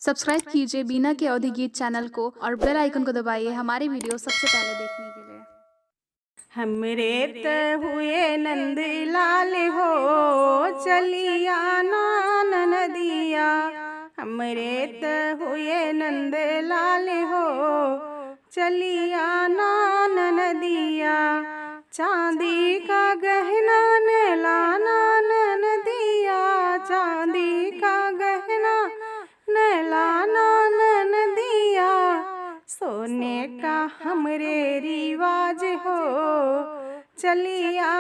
Subscribe कीजिए बीना के अवधि गीत चैनल को और बेल आइकन को दबाइए हमारी वीडियो सबसे पहले देखने के लिए। हमरे त हुए नंद लाल हो चलिया नदिया। हमरे त हुए नंद लाल हो चलिया नदिया। चांदी का गहना न लाना नदिया। चांदी का गहना न लाना नदिया। सोने का हमरे रिवाज हो चलिया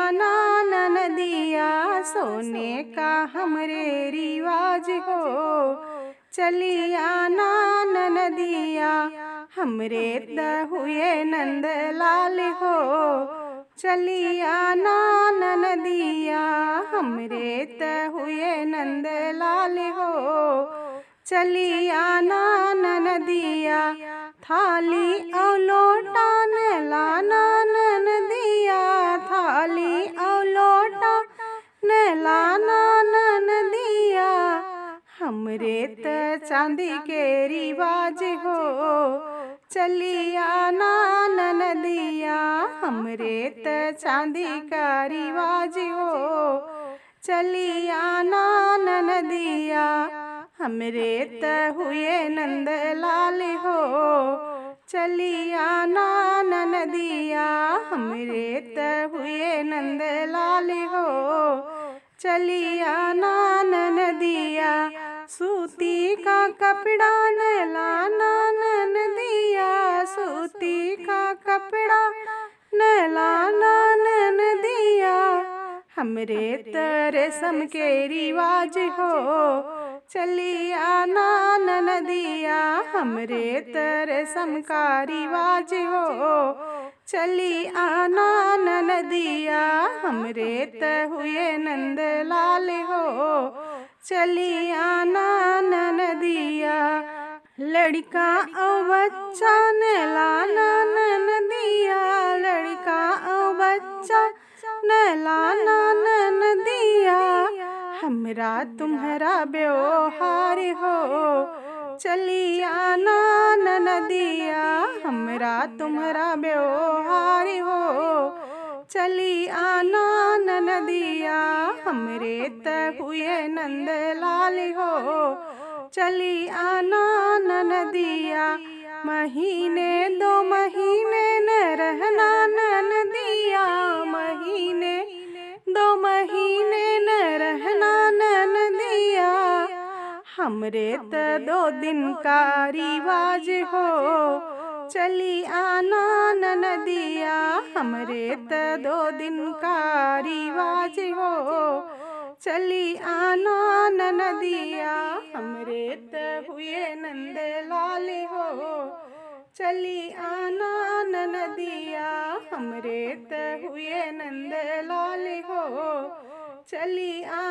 नदिया। सोने का हमरे रिवाज हो चलिया नदिया। हमरे त हुए नंद लाल हो चलिया नदिया। हमरे त हुए नंद लाल हो चलिया नदिया। थाली और लोटा न लाना नदिया। थाली और लोटा न लाना नदिया। हमरे त चांदी के रिवाज हो चलिया नदिया। हमरे त चांदी का रिवाज हो चलिया नदिया। हमरे त हुए नंद लाल हो चलिया नदिया। हमरे त हुए नंद लाल हो चलिया नदिया। सूती का कपड़ा न लाना नदिया। सूती का कपड़ा न लाना नदिया। हमरे त रेशम के रिवाज हो चलिया नदिया। हमरे त रेशम का रिवाज हो चलिया नदिया। हमरे त हुए नंद लाल हो चलिया नदिया। लड़का और बच्चा न लाना नदिया। लड़का और बच्चा न लाना नदिया। हमरा तुम्हारा व्यवहार हो चलिया नदिया। हमरा तुम्हारा व्यवहार हो चलिया नदिया। हमरे त हुए नंद लाल हो चलिया नदिया। महीने 2 महीने न रहना नदिया। महीने 2 महीने न रहना नदिया। हमरे त 2 दिन का रिवाज हो चलिया नदिया। हमरे त 2 दिन का रिवाज हो चलिया नदिया। हमरे त हुए नंद लाल हो चलिया नदिया। हमरे त हुए नंद लाल हो चलिया